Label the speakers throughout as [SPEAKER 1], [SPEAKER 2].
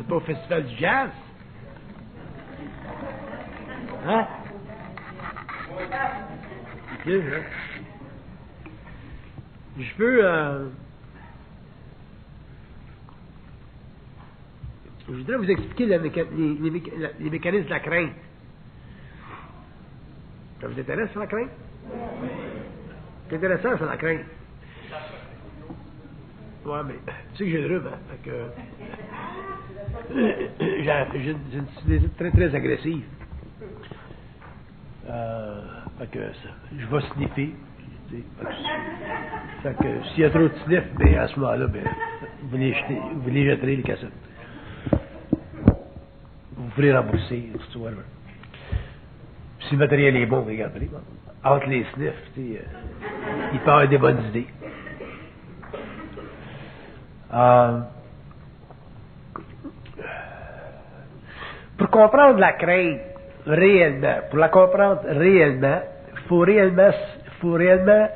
[SPEAKER 1] Pas au festival du jazz? Hein? Ok, hein? Je voudrais vous expliquer les mécanismes de la crainte. Ça vous intéresse, la crainte? C'est intéressant, ça, la crainte. Ouais, mais tu sais que j'ai le rhume, hein? Fait que... j'ai une sinusite très très agressive. Fait que je vais sniffer. Fait que s'il y a trop de sniff, ben à ce moment-là, ben, vous les jetterez les cassettes. Vous pourrez rembourser, tout whatever. Si le matériel est bon, regardez. Bon. Entre les sniffs, il peut y avoir des bonnes idées. Pour comprendre la crainte réellement, pour la comprendre réellement, il faut réellement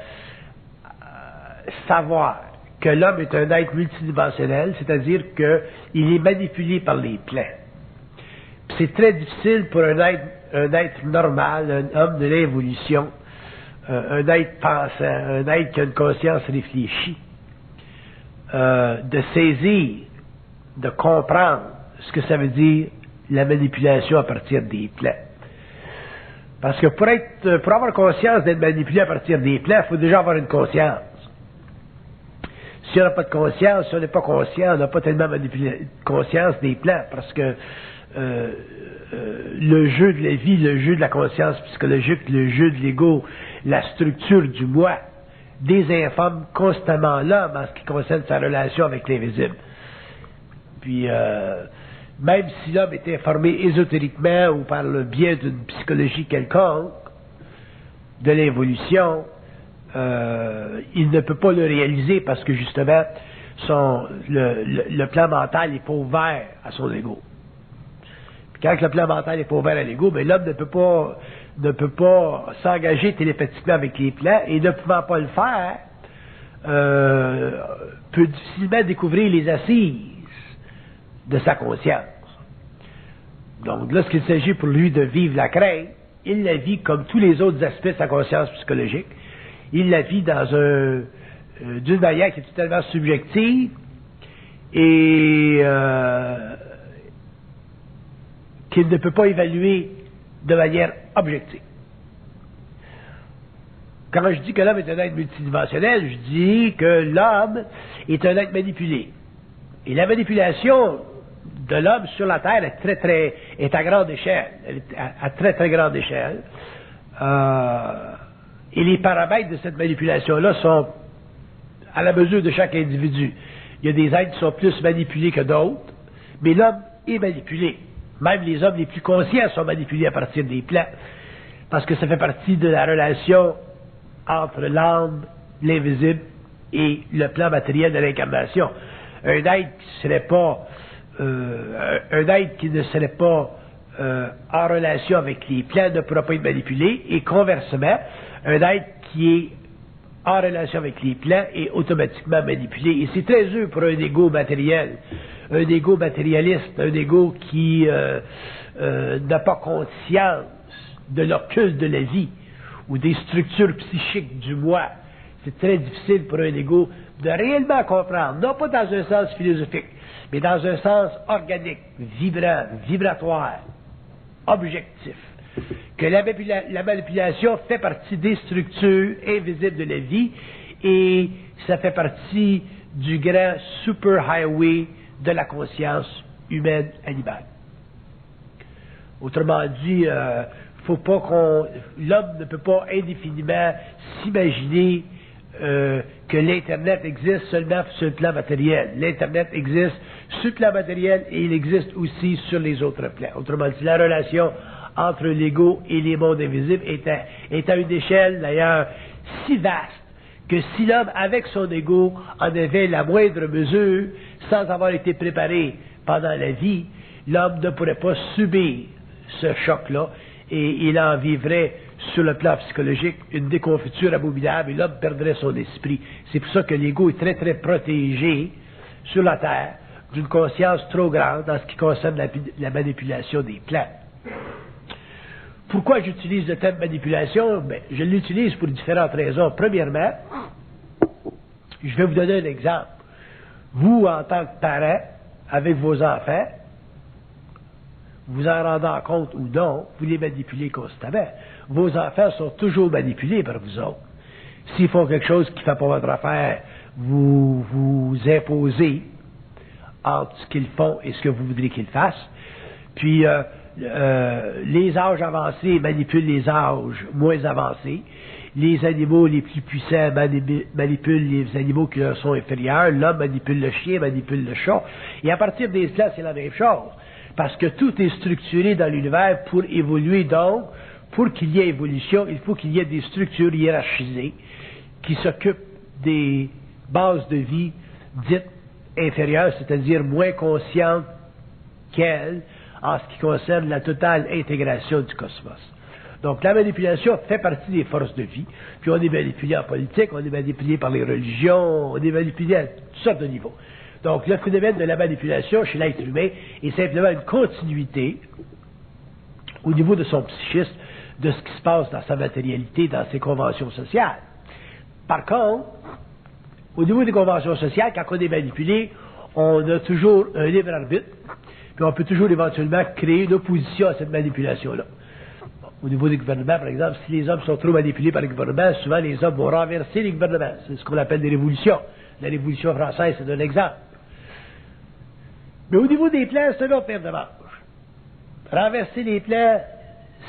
[SPEAKER 1] savoir que l'homme est un être multidimensionnel, c'est-à-dire qu'il est manipulé par les plans. C'est très difficile pour un être normal, un homme de l'évolution, un être pensant, un être qui a une conscience réfléchie, de saisir, de comprendre ce que ça veut dire la manipulation à partir des plans. Parce que pour avoir conscience d'être manipulé à partir des plans, il faut déjà avoir une conscience. Si on n'a pas de conscience, si on n'est pas conscient, on n'a pas tellement conscience des plans, parce que le jeu de la vie, le jeu de la conscience psychologique, le jeu de l'ego, la structure du moi, désinforme constamment l'homme en ce qui concerne sa relation avec l'invisible. Puis, même si l'homme est informé ésotériquement ou par le biais d'une psychologie quelconque, de l'évolution, il ne peut pas le réaliser parce que justement, le plan mental n'est pas ouvert à son ego. Puis quand le plan mental n'est pas ouvert à l'ego, ben l'homme ne peut pas s'engager télépathiquement avec les plans et ne pouvant pas le faire, peut difficilement découvrir les assises de sa conscience. Donc, lorsqu'il s'agit pour lui de vivre la crainte, il la vit comme tous les autres aspects de sa conscience psychologique. Il la vit d'une manière qui est totalement subjective et qu'il ne peut pas évaluer de manière objective. Quand je dis que l'homme est un être multidimensionnel, je dis que l'homme est un être manipulé. Et la manipulation de l'homme sur la Terre est à grande échelle, à très très grande échelle. Et les paramètres de cette manipulation-là sont à la mesure de chaque individu. Il y a des êtres qui sont plus manipulés que d'autres, mais l'homme est manipulé. Même les hommes les plus conscients sont manipulés à partir des plans, parce que ça fait partie de la relation entre l'âme, l'invisible et le plan matériel de l'incarnation. Un être qui ne serait pas en relation avec les plans ne pourra pas être manipulé, et conversement, un être qui est en relation avec les plans est automatiquement manipulé. Et c'est très dur pour un ego matériel, un ego matérialiste, un ego qui n'a pas conscience de l'occulte de la vie ou des structures psychiques du moi. C'est très difficile pour un ego de réellement comprendre, non pas dans un sens philosophique, mais dans un sens organique, vibrant, vibratoire, objectif, que la manipulation fait partie des structures invisibles de la vie et ça fait partie du grand super highway de la conscience humaine animale. Autrement dit, l'homme ne peut pas indéfiniment s'imaginer que l'Internet existe seulement sur le plan matériel. L'Internet existe sur le plan matériel et il existe aussi sur les autres plans. Autrement dit, la relation entre l'ego et les mondes invisibles est à une échelle d'ailleurs si vaste que si l'homme, avec son ego, en avait la moindre mesure, sans avoir été préparé pendant la vie, l'homme ne pourrait pas subir ce choc-là et il en vivrait sur le plan psychologique une déconfiture abominable et l'homme perdrait son esprit. C'est pour ça que l'ego est très très protégé sur la terre d'une conscience trop grande en ce qui concerne la manipulation des plans. Pourquoi j'utilise le terme manipulation? Ben, je l'utilise pour différentes raisons. Premièrement, je vais vous donner un exemple. Vous, en tant que parent, avec vos enfants, vous en rendant compte ou non, vous les manipulez constamment. Vos enfants sont toujours manipulés par vous autres. S'ils font quelque chose qui ne fait pas votre affaire, vous imposez entre ce qu'ils font et ce que vous voudrez qu'ils fassent. Puis, les âges avancés manipulent les âges moins avancés. Les animaux les plus puissants manipulent les animaux qui leur sont inférieurs. L'homme manipule le chien, manipule le chat. Et à partir des plans, c'est la même chose. Parce que tout est structuré dans l'univers pour évoluer. Donc, pour qu'il y ait évolution, il faut qu'il y ait des structures hiérarchisées qui s'occupent des bases de vie dites inférieures, c'est-à-dire moins conscientes qu'elles, en ce qui concerne la totale intégration du cosmos. Donc, la manipulation fait partie des forces de vie. Puis, on est manipulé en politique, on est manipulé par les religions, on est manipulé à toutes sortes de niveaux. Donc, le phénomène de la manipulation chez l'être humain est simplement une continuité au niveau de son psychisme de ce qui se passe dans sa matérialité, dans ses conventions sociales. Par contre, au niveau des conventions sociales, quand on est manipulé, on a toujours un libre arbitre, puis on peut toujours éventuellement créer une opposition à cette manipulation-là. Au niveau des gouvernements, par exemple, si les hommes sont trop manipulés par les gouvernements, souvent les hommes vont renverser les gouvernements. C'est ce qu'on appelle des révolutions. La Révolution française, c'est un exemple. Mais au niveau des plans, c'est un autre paire de manches. Renverser les plans,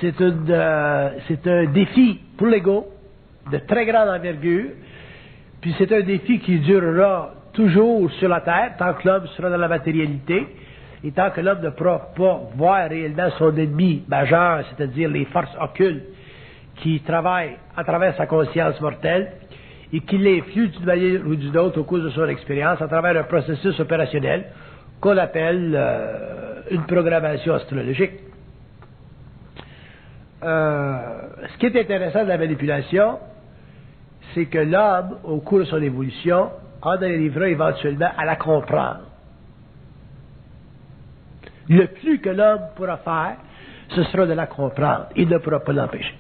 [SPEAKER 1] c'est un défi pour l'ego de très grande envergure, puis c'est un défi qui durera toujours sur la Terre, tant que l'homme sera dans la matérialité, et tant que l'homme ne pourra pas voir réellement son ennemi majeur, c'est-à-dire les forces occultes qui travaillent à travers sa conscience mortelle et qui l'influent d'une manière ou d'une autre au cours de son expérience à travers un processus opérationnel qu'on appelle une programmation astrologique. Ce qui est intéressant de la manipulation, c'est que l'homme, au cours de son évolution, en arrivera éventuellement à la comprendre. Le plus que l'homme pourra faire, ce sera de la comprendre. Il ne pourra pas l'empêcher.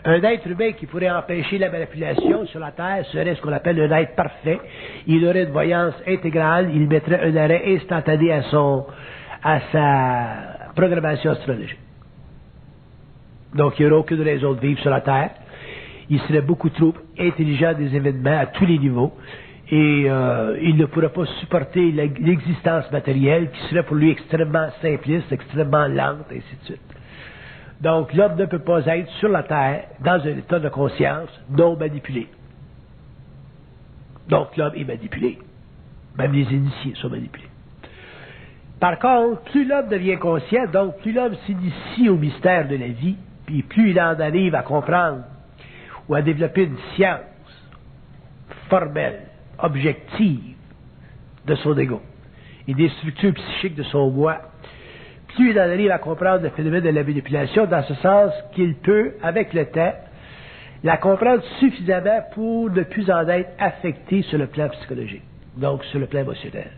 [SPEAKER 1] Un être humain qui pourrait empêcher la manipulation sur la Terre serait ce qu'on appelle un être parfait. Il aurait une voyance intégrale, il mettrait un arrêt instantané à sa programmation astrologique. Donc, il n'y aurait aucune raison de vivre sur la Terre. Il serait beaucoup trop intelligent des événements à tous les niveaux. Et il ne pourrait pas supporter l'existence matérielle qui serait pour lui extrêmement simpliste, extrêmement lente, et ainsi de suite. Donc, l'homme ne peut pas être sur la Terre dans un état de conscience non manipulé. Donc, l'homme est manipulé. Même les initiés sont manipulés. Par contre, plus l'homme devient conscient, donc plus l'homme s'initie au mystère de la vie, puis plus il en arrive à comprendre ou à développer une science formelle, objective de son ego et des structures psychiques de son moi, plus il en arrive à comprendre le phénomène de la manipulation dans ce sens qu'il peut, avec le temps, la comprendre suffisamment pour ne plus en être affecté sur le plan psychologique, donc sur le plan émotionnel.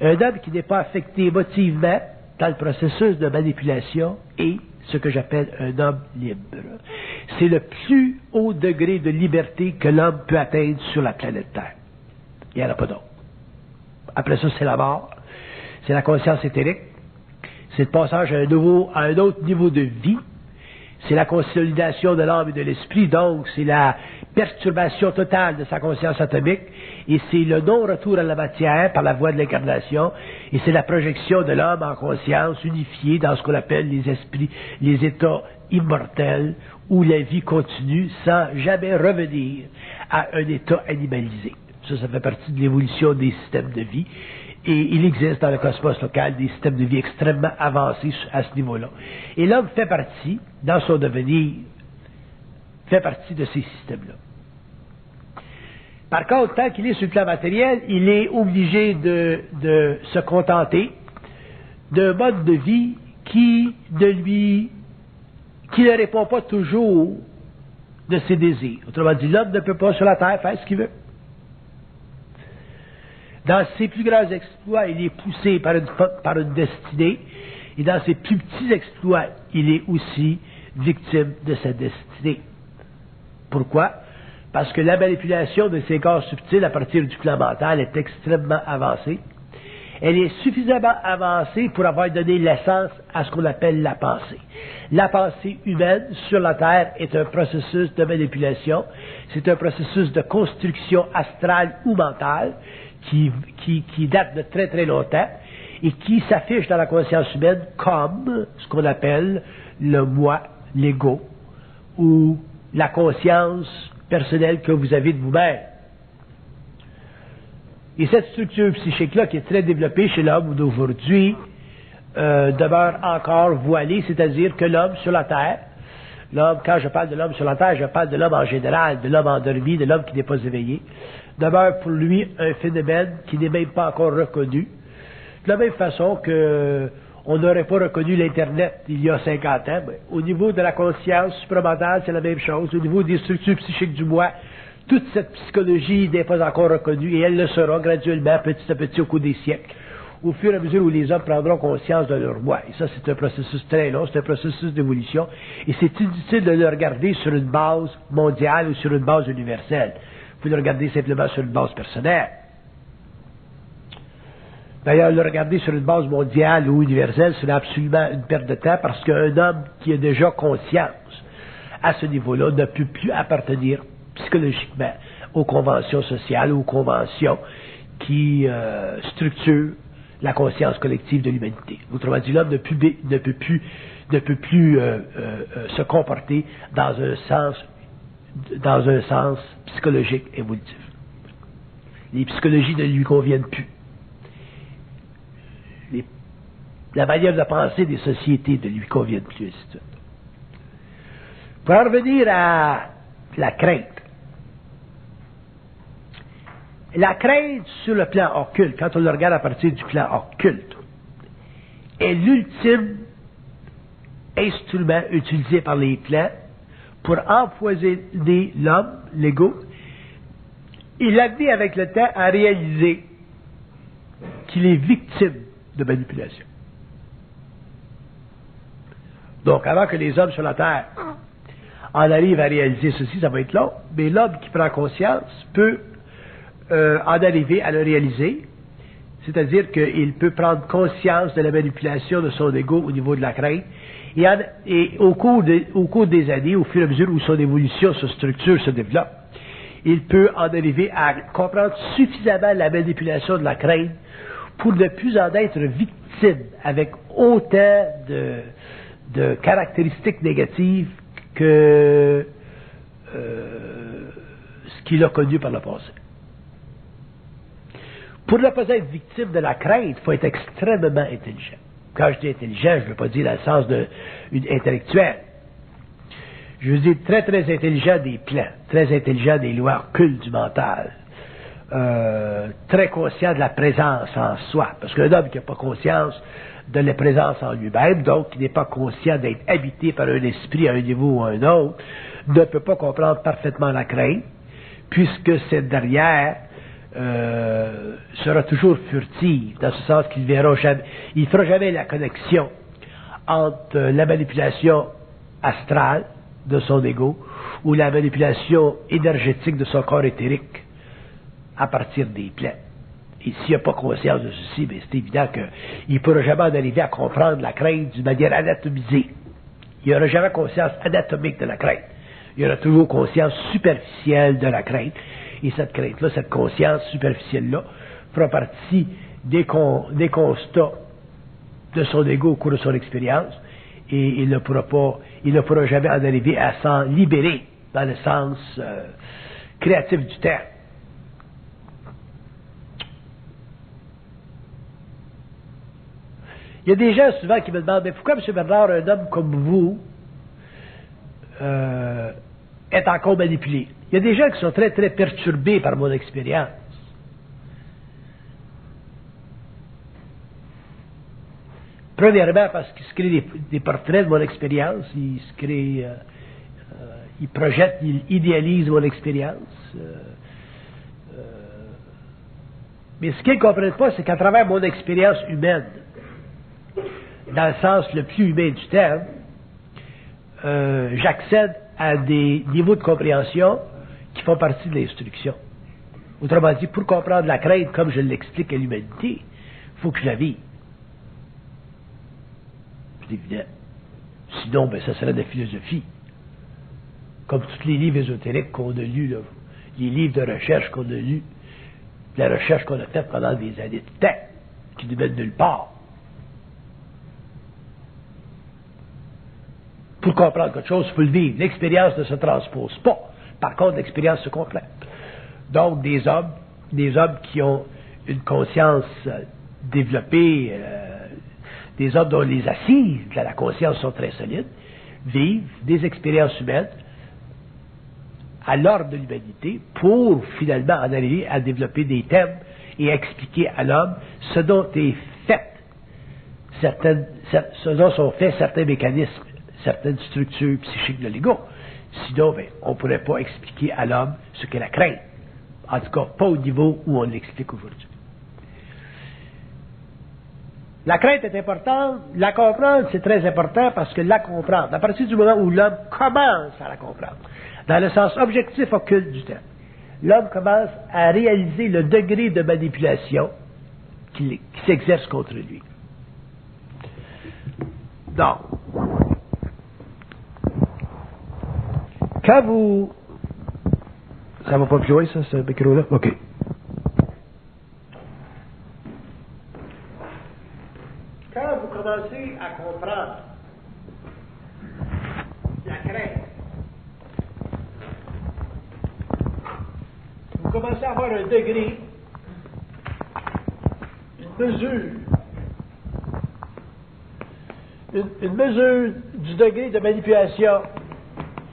[SPEAKER 1] Un homme qui n'est pas affecté émotivement dans le processus de manipulation est ce que j'appelle un homme libre. C'est le plus haut degré de liberté que l'homme peut atteindre sur la planète Terre. Il n'y en a pas d'autre. Après ça, c'est la mort, c'est la conscience éthérique, c'est le passage à un autre niveau de vie, c'est la consolidation de l'âme et de l'esprit, donc c'est la perturbation totale de sa conscience atomique, et c'est le non-retour à la matière par la voie de l'incarnation, et c'est la projection de l'homme en conscience unifiée dans ce qu'on appelle les esprits, les états immortels, où la vie continue sans jamais revenir à un état animalisé. Ça fait partie de l'évolution des systèmes de vie. Et il existe dans le cosmos local des systèmes de vie extrêmement avancés à ce niveau-là. Et l'homme fait partie, dans son devenir, fait partie de ces systèmes-là. Par contre, tant qu'il est sur le plan matériel, il est obligé de se contenter d'un mode de vie qui ne répond pas toujours de ses désirs. Autrement dit, l'homme ne peut pas sur la terre faire ce qu'il veut. Dans ses plus grands exploits, il est poussé par une destinée, et dans ses plus petits exploits, il est aussi victime de sa destinée. Pourquoi? Parce que la manipulation de ces corps subtils à partir du plan mental est extrêmement avancée. Elle est suffisamment avancée pour avoir donné l'essence à ce qu'on appelle la pensée. La pensée humaine sur la Terre est un processus de manipulation. C'est un processus de construction astrale ou mentale qui date de très très longtemps et qui s'affiche dans la conscience humaine comme ce qu'on appelle le moi, l'ego, ou la conscience personnelle que vous avez de vous-même. Et cette structure psychique-là, qui est très développée chez l'homme d'aujourd'hui, demeure encore voilée, c'est-à-dire que l'homme sur la Terre, l'homme, quand je parle de l'homme sur la Terre, je parle de l'homme en général, de l'homme endormi, de l'homme qui n'est pas éveillé, demeure pour lui un phénomène qui n'est même pas encore reconnu. De la même façon que on n'aurait pas reconnu l'Internet il y a 50 ans, mais au niveau de la conscience supramentale, c'est la même chose. Au niveau des structures psychiques du moi, toute cette psychologie n'est pas encore reconnue et elle le sera graduellement, petit à petit, au cours des siècles, au fur et à mesure où les hommes prendront conscience de leur moi. Et ça, c'est un processus très long, c'est un processus d'évolution, et c'est inutile de le regarder sur une base mondiale ou sur une base universelle. Vous pouvez le regarder simplement sur une base personnelle. D'ailleurs, le regarder sur une base mondiale ou universelle, c'est absolument une perte de temps parce qu'un homme qui a déjà conscience à ce niveau-là ne peut plus appartenir psychologiquement aux conventions sociales, aux conventions qui structurent la conscience collective de l'humanité. Autrement dit, l'homme ne peut plus se comporter dans un sens psychologique évolutif. Les psychologies ne lui conviennent plus. La manière de penser des sociétés ne lui conviennent plus, ainsi de suite. Pour en revenir à la crainte. La crainte sur le plan occulte, quand on le regarde à partir du plan occulte, est l'ultime instrument utilisé par les plans pour empoisonner l'homme, l'ego, et l'amener avec le temps à réaliser qu'il est victime de manipulation. Donc, avant que les hommes sur la Terre en arrivent à réaliser ceci, ça va être long, mais l'homme qui prend conscience peut en arriver à le réaliser, c'est-à-dire qu'il peut prendre conscience de la manipulation de son ego au niveau de la crainte, et au cours des années, au fur et à mesure où son évolution, sa structure se développe, il peut en arriver à comprendre suffisamment la manipulation de la crainte pour ne plus en être victime avec autant de caractéristiques négatives que ce qu'il a connu par le passé. Pour ne pas être victime de la crainte, il faut être extrêmement intelligent. Quand je dis intelligent, je ne veux pas dire dans le sens intellectuel. Je veux dire très très intelligent des plans, très intelligent des lois occultes du mental, très conscient de la présence en soi. Parce qu'un homme qui n'a pas conscience de la présence en lui-même, donc qui n'est pas conscient d'être habité par un esprit à un niveau ou à un autre, ne peut pas comprendre parfaitement la crainte, puisque cette derrière sera toujours furtive, dans ce sens qu'il verra jamais, il ne fera jamais la connexion entre la manipulation astrale de son ego ou la manipulation énergétique de son corps éthérique à partir des plans. Et s'il n'a pas conscience de ceci, bien, c'est évident qu'il ne pourra jamais en arriver à comprendre la crainte d'une manière anatomisée. Il n'aura jamais conscience anatomique de la crainte. Il aura toujours conscience superficielle de la crainte. Et cette crainte-là, cette conscience superficielle-là, fera partie des constats de son ego au cours de son expérience. Et il ne pourra jamais en arriver à s'en libérer dans le sens créatif du terme. Il y a des gens souvent qui me demandent, mais pourquoi, M. Bernard, un homme comme vous est encore manipulé? Il y a des gens qui sont très, très perturbés par mon expérience. Premièrement, parce qu'ils se créent des portraits de mon expérience, ils projettent, ils idéalisent mon expérience. Mais ce qu'ils ne comprennent pas, c'est qu'à travers mon expérience humaine, dans le sens le plus humain du terme, j'accède à des niveaux de compréhension qui font partie de l'instruction. Autrement dit, pour comprendre la crainte comme je l'explique à l'humanité, il faut que je la vive. C'est évident. Sinon, ben, ça serait de la philosophie. Comme tous les livres ésotériques qu'on a lus, là, les livres de recherche qu'on a lus, la recherche qu'on a faite pendant des années de temps, qui ne mènent nulle part. Pour comprendre quelque chose, il faut le vivre. L'expérience ne se transpose pas. Par contre, l'expérience se complète. Donc, des hommes qui ont une conscience développée, des hommes dont les assises de la conscience sont très solides, vivent des expériences humaines à l'ordre de l'humanité pour finalement en arriver à développer des thèmes et à expliquer à l'homme ce dont sont faits certains mécanismes, certaines structures psychiques de l'ego. Sinon, ben, on ne pourrait pas expliquer à l'homme ce qu'est la crainte. En tout cas, pas au niveau où on l'explique aujourd'hui. La crainte est importante, la comprendre, c'est très important parce que la comprendre, à partir du moment où l'homme commence à la comprendre, dans le sens objectif occulte du terme, l'homme commence à réaliser le degré de manipulation qui s'exerce contre lui. Donc, quand vous... Ça va pas plus loin, ça, ce micro-là? OK. Quand vous commencez à comprendre la crainte, vous commencez à avoir un degré, une mesure du degré de manipulation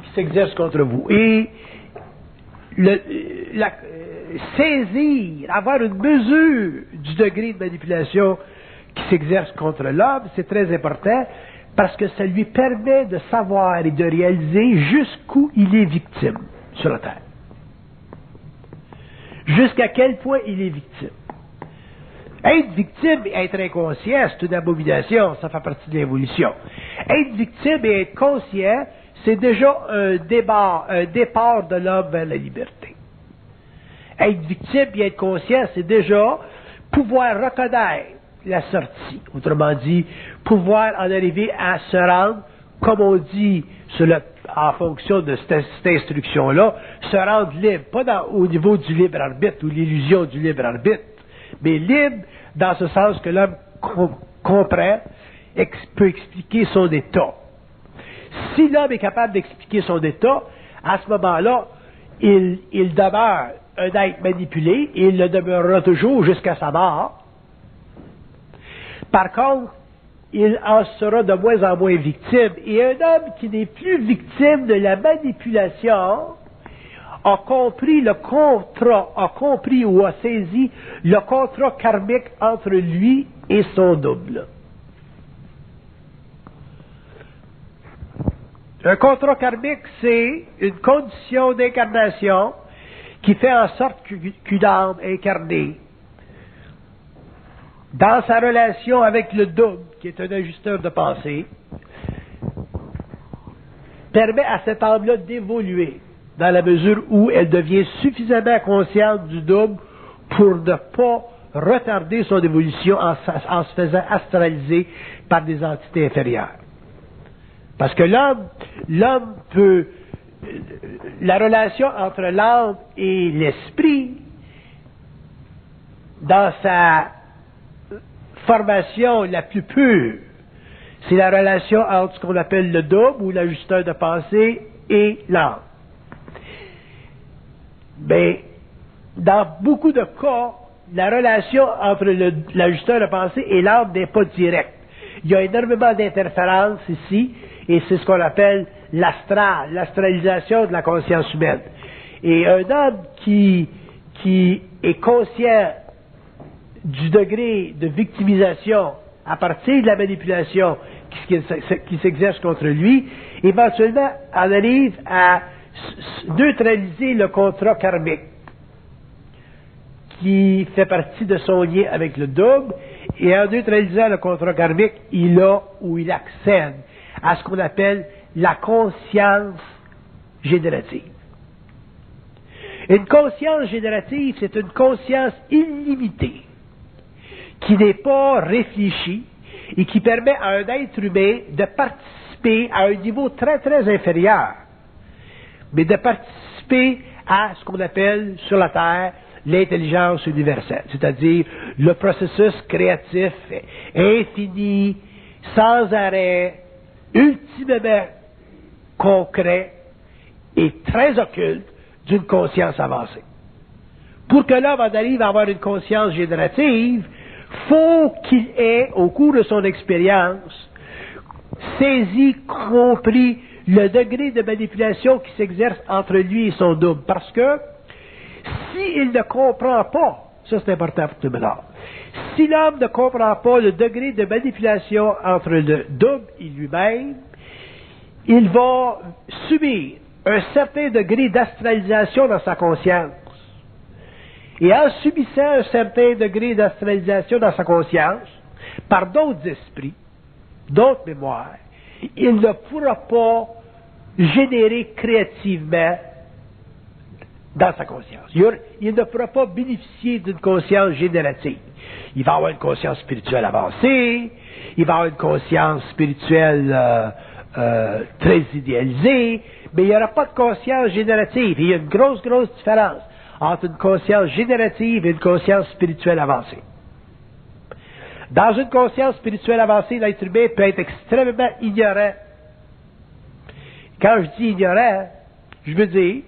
[SPEAKER 1] qui s'exerce contre vous. Et saisir, avoir une mesure du degré de manipulation qui s'exerce contre l'homme, c'est très important parce que ça lui permet de savoir et de réaliser jusqu'où il est victime sur la terre. Jusqu'à quel point il est victime. Être victime et être inconscient, c'est une abomination, ça fait partie de l'évolution. Être victime et être conscient, c'est déjà un départ de l'homme vers la liberté. Être victime et être conscient, c'est déjà pouvoir reconnaître la sortie. Autrement dit, pouvoir en arriver à se rendre, comme on dit en fonction de cette instruction-là, se rendre libre, pas au niveau du libre arbitre ou l'illusion du libre arbitre, mais libre dans ce sens que l'homme comprend, peut expliquer son état. Si l'homme est capable d'expliquer son état, à ce moment-là, il demeure un être manipulé et il le demeurera toujours jusqu'à sa mort. Par contre, il en sera de moins en moins victime. Et un homme qui n'est plus victime de la manipulation a compris ou a saisi le contrat karmique entre lui et son double. Un contrat karmique, c'est une condition d'incarnation qui fait en sorte qu'une âme incarnée, dans sa relation avec le double, qui est un ajusteur de pensée, permet à cette âme-là d'évoluer dans la mesure où elle devient suffisamment consciente du double pour ne pas retarder son évolution en se faisant astraliser par des entités inférieures. Parce que l'homme peut... La relation entre l'âme et l'esprit, dans sa formation la plus pure, c'est la relation entre ce qu'on appelle le double ou l'ajusteur de pensée et l'âme. Mais dans beaucoup de cas, la relation entre l'ajusteur de pensée et l'âme n'est pas directe. Il y a énormément d'interférences ici, et c'est ce qu'on appelle l'astral, l'astralisation de la conscience humaine. Et un homme qui est conscient du degré de victimisation à partir de la manipulation qui s'exerce contre lui, éventuellement en arrive à neutraliser le contrat karmique qui fait partie de son lien avec le double, et en neutralisant le contrat karmique, il accède à ce qu'on appelle la conscience générative. Une conscience générative, c'est une conscience illimitée, qui n'est pas réfléchie et qui permet à un être humain de participer à un niveau très très inférieur, mais de participer à ce qu'on appelle sur la Terre l'intelligence universelle, c'est-à-dire le processus créatif infini, sans arrêt, ultimement concret et très occulte d'une conscience avancée. Pour que l'homme en arrive à avoir une conscience générative, faut qu'il ait, au cours de son expérience, saisi, compris le degré de manipulation qui s'exerce entre lui et son double. Parce que, s'il ne comprend pas, ça c'est important pour tout le monde, si l'homme ne comprend pas le degré de manipulation entre le double et lui-même, il va subir un certain degré d'astralisation dans sa conscience. Et en subissant un certain degré d'astralisation dans sa conscience, par d'autres esprits, d'autres mémoires, il ne pourra pas générer créativement dans sa conscience. Il ne pourra pas bénéficier d'une conscience générative. Il va avoir une conscience spirituelle avancée, il va avoir une conscience spirituelle très idéalisée, mais il n'y aura pas de conscience générative. Il y a une grosse différence entre une conscience générative et une conscience spirituelle avancée. Dans une conscience spirituelle avancée, l'être humain peut être extrêmement ignorant. Quand je dis ignorant, je veux dire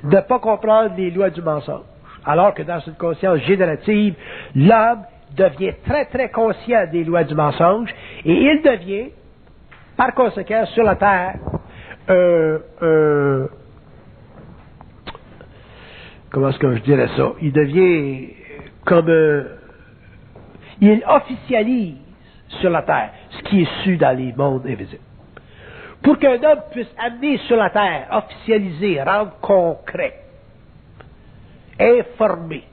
[SPEAKER 1] ne pas comprendre les lois du mensonge. Alors que dans une conscience générative, l'homme devient très très conscient des lois du mensonge et il devient, par conséquent, sur la terre, comment est-ce que je dirais ça? Il devient comme il officialise sur la terre ce qui est su dans les mondes invisibles. Pour qu'un homme puisse amener sur la terre, officialiser, rendre concret, informer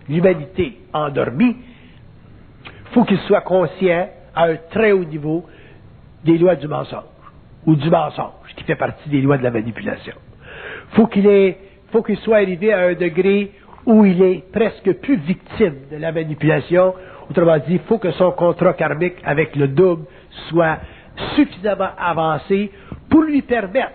[SPEAKER 1] l'humanité endormie, il faut qu'il soit conscient à un très haut niveau des lois du mensonge, ou du mensonge, qui fait partie des lois de la manipulation. Faut qu'il soit arrivé à un degré où il est presque plus victime de la manipulation. Autrement dit, il faut que son contrat karmique avec le double soit suffisamment avancé pour lui permettre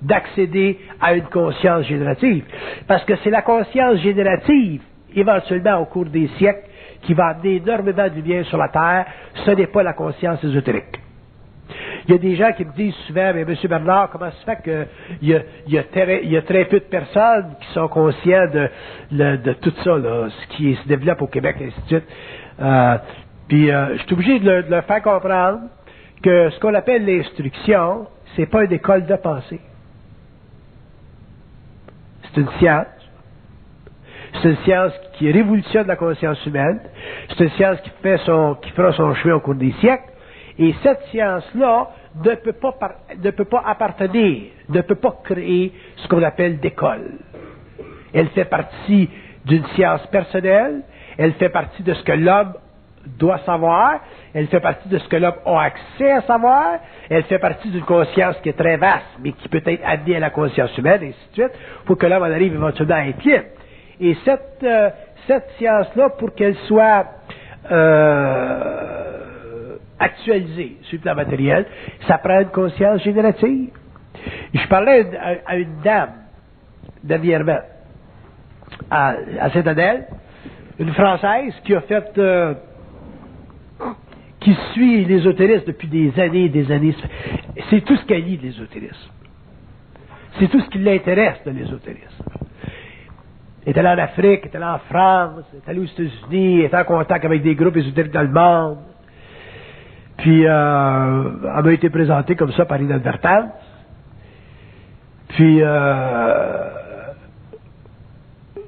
[SPEAKER 1] d'accéder à une conscience générative. Parce que c'est la conscience générative, éventuellement au cours des siècles, qui va amener énormément de bien sur la Terre. Ce n'est pas la conscience ésotérique. Il y a des gens qui me disent souvent, mais M. Bernard, comment se fait qu'il y a très peu de personnes qui sont conscients de tout ça, là, ce qui se développe au Québec, et ainsi de suite. Je suis obligé de leur faire comprendre que ce qu'on appelle l'instruction, c'est pas une école de pensée. C'est une science. C'est une science qui révolutionne la conscience humaine. C'est une science qui fera son chemin au cours des siècles. Et cette science-là ne peut pas appartenir, ne peut pas créer ce qu'on appelle d'école. Elle fait partie d'une science personnelle, elle fait partie de ce que l'homme doit savoir, elle fait partie de ce que l'homme a accès à savoir, elle fait partie d'une conscience qui est très vaste, mais qui peut être amenée à la conscience humaine, et ainsi de suite, pour que l'homme en arrive éventuellement à être libre. Et cette science-là, pour qu'elle soit actualisée sur le plan matériel, ça prend une conscience générative. Je parlais à une dame, dernièrement, à Saint-Adèle, une Française qui a fait qui suit l'ésotérisme depuis des années et des années. C'est tout ce qu'elle lit de l'ésotérisme. C'est tout ce qui l'intéresse de l'ésotérisme. Elle est allée en Afrique, elle est allée en France, elle est allée aux États-Unis, elle est en contact avec des groupes ésotériques dans le monde. Puis, elle m'a été présentée comme ça par inadvertance. Puis, je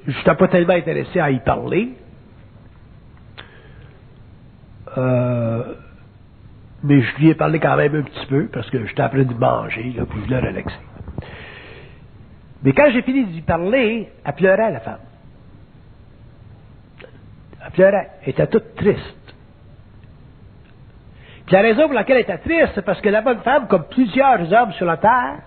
[SPEAKER 1] n'étais pas tellement intéressé à y parler. Mais je lui ai parlé quand même un petit peu, parce que j'étais après de manger, là, puis je l'ai relaxé. Mais quand j'ai fini de lui parler, elle pleurait, la femme. Elle pleurait. Elle était toute triste. Puis la raison pour laquelle elle était triste, c'est parce que la bonne femme, comme plusieurs hommes sur la terre,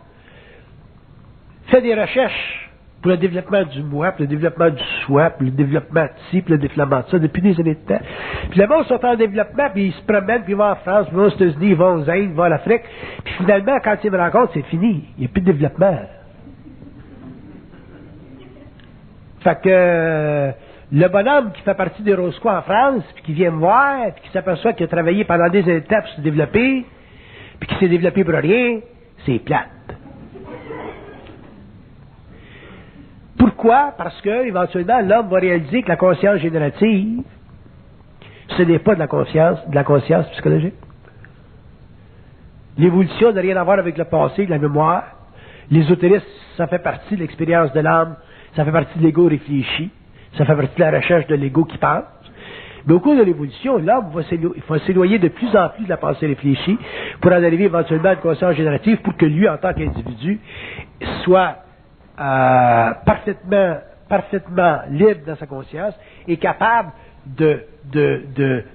[SPEAKER 1] fait des recherches pour le développement du moi, pour le développement du soi, pour le développement de ci, pour le développement de ça, depuis des années de temps. Puis les gens sont en développement, puis ils se promènent, puis ils vont en France, puis ils vont aux États-Unis, ils vont aux Indes, ils vont en Afrique. Puis finalement, quand ils me rencontrent, c'est fini. Il n'y a plus de développement. Fait que le bonhomme qui fait partie des Roscoe en France, puis qui vient me voir, puis qui s'aperçoit qu'il a travaillé pendant des années de temps pour se développer, puis qui s'est développé pour rien, c'est plate. Pourquoi? Parce que, éventuellement, l'homme va réaliser que la conscience générative, ce n'est pas de la conscience psychologique. L'évolution n'a rien à voir avec le passé, la mémoire. L'ésotérisme, ça fait partie de l'expérience de l'âme, ça fait partie de l'ego réfléchi, ça fait partie de la recherche de l'ego qui pense. Mais au cours de l'évolution, l'homme va s'éloigner de plus en plus de la pensée réfléchie pour en arriver éventuellement à une conscience générative pour que lui, en tant qu'individu, soit parfaitement libre dans sa conscience et capable de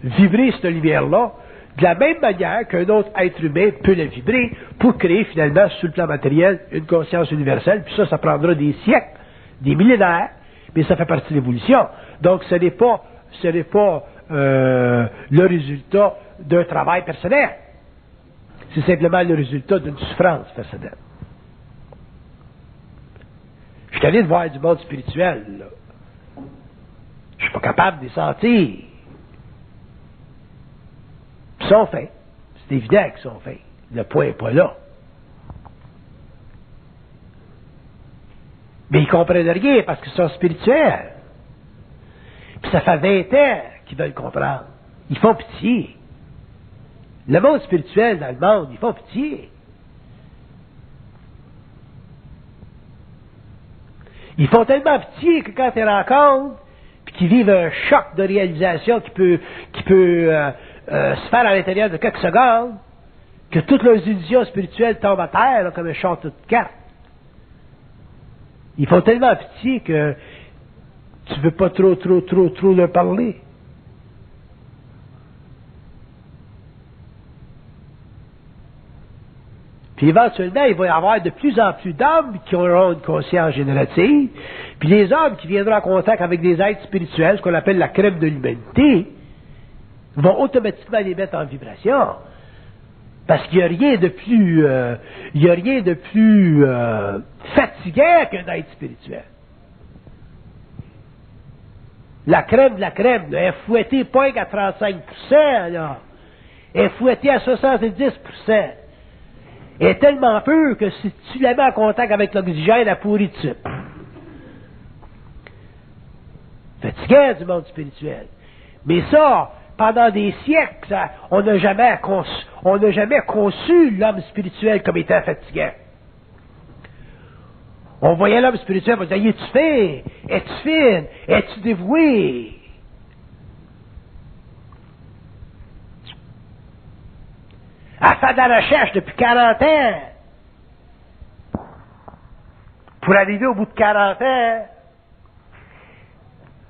[SPEAKER 1] vibrer cette lumière-là de la même manière qu'un autre être humain peut la vibrer pour créer finalement sur le plan matériel une conscience universelle. Puis ça prendra des siècles, des millénaires, mais ça fait partie de l'évolution. Donc ce n'est pas le résultat d'un travail personnel. C'est simplement le résultat d'une souffrance personnelle. Je suis allé de voir du monde spirituel, là. Je suis pas capable de les sentir. Ils sont faits. C'est évident qu'ils sont faits. Le point n'est pas là. Mais ils ne comprennent rien parce qu'ils sont spirituels. Puis ça fait 20 ans qu'ils veulent comprendre. Ils font pitié. Le monde spirituel dans le monde, ils font pitié. Ils font tellement pitié que quand ils rencontrent, puis qu'ils vivent un choc de réalisation qui peut se faire à l'intérieur de quelques secondes, que toutes leurs illusions spirituelles tombent à terre là, comme un château de cartes. Ils font tellement pitié que tu ne veux pas trop leur parler. Puis éventuellement, il va y avoir de plus en plus d'hommes qui auront une conscience générative, puis les hommes qui viendront en contact avec des êtres spirituels, ce qu'on appelle la crème de l'humanité, vont automatiquement les mettre en vibration. Parce qu'il n'y a rien de plus, fatigant qu'un être spirituel. La crème de la crème, là, elle est fouettée pas qu'à 35%, là. Elle est fouettée à 70%. Elle est tellement peu que si tu la mets en contact avec l'oxygène, elle pourrit dessus. Fatiguant du monde spirituel. Mais ça, pendant des siècles, on n'a jamais conçu l'homme spirituel comme étant fatigant. On voyait l'homme spirituel, on disait, es-tu fin? Es-tu fine? Es-tu dévoué? Elle fait de la recherche depuis 40 ans. Pour arriver au bout de 40 ans,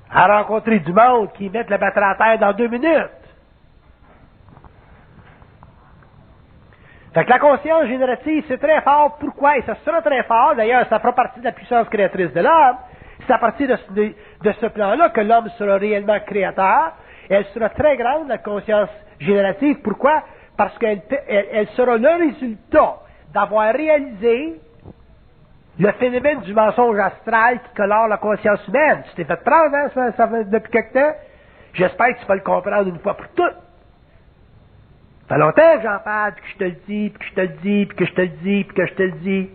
[SPEAKER 1] à rencontrer du monde qui mettent le battre à terre dans 2 minutes. Fait que la conscience générative, c'est très fort. Pourquoi? Et ça sera très fort. D'ailleurs, ça fera partie de la puissance créatrice de l'homme. C'est à partir de ce plan-là que l'homme sera réellement créateur. Et elle sera très grande, la conscience générative. Pourquoi? Parce qu'elle sera le résultat d'avoir réalisé le phénomène du mensonge astral qui colore la conscience humaine. Tu t'es fait prendre, hein, ça fait depuis quelque temps? J'espère que tu vas le comprendre une fois pour toutes. Ça fait longtemps que j'en parle, puis que je te le dis, puis que je te le dis, puis que je te le dis, puis que je te le dis.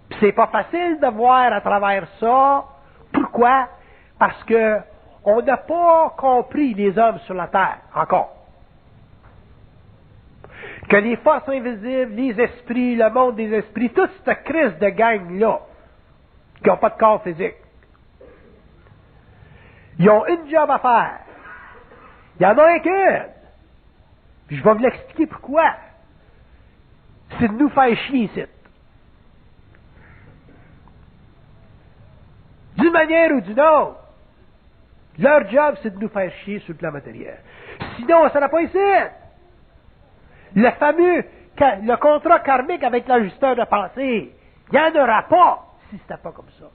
[SPEAKER 1] Puis c'est pas facile de voir à travers ça. Pourquoi? Parce que on n'a pas compris les hommes sur la terre, encore. que les forces invisibles, les esprits, le monde des esprits, toute cette crise de gang-là, qui n'ont pas de corps physique, ils ont une job à faire. Il y en a un qu'une. Puis je vais vous l'expliquer pourquoi. C'est de nous faire chier ici. D'une manière ou d'une autre. Leur job, c'est de nous faire chier sur le plan matériel. Sinon, on ne sera pas ici. Le fameux, le contrat karmique avec l'ajusteur de pensée, il n'y en aura pas si ce n'était pas comme ça.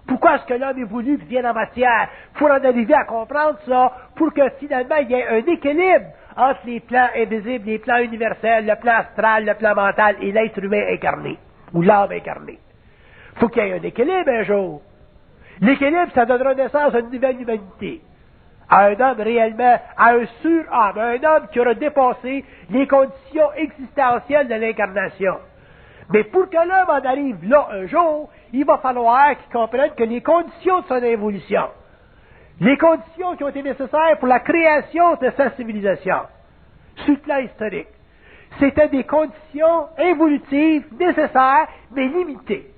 [SPEAKER 1] Pourquoi est-ce que l'homme évolue et vient en matière? Il faut en arriver à comprendre ça pour que finalement il y ait un équilibre entre les plans invisibles, les plans universels, le plan astral, le plan mental et l'être humain incarné, ou l'âme incarnée. Il faut qu'il y ait un équilibre un jour. L'équilibre, ça donnera naissance à une nouvelle humanité. À un homme réellement, à un surhomme, à un homme qui aura dépassé les conditions existentielles de l'incarnation. Mais pour que l'homme en arrive là un jour, il va falloir qu'il comprenne que les conditions de son évolution, les conditions qui ont été nécessaires pour la création de sa civilisation, sur le plan historique, c'était des conditions évolutives nécessaires, mais limitées.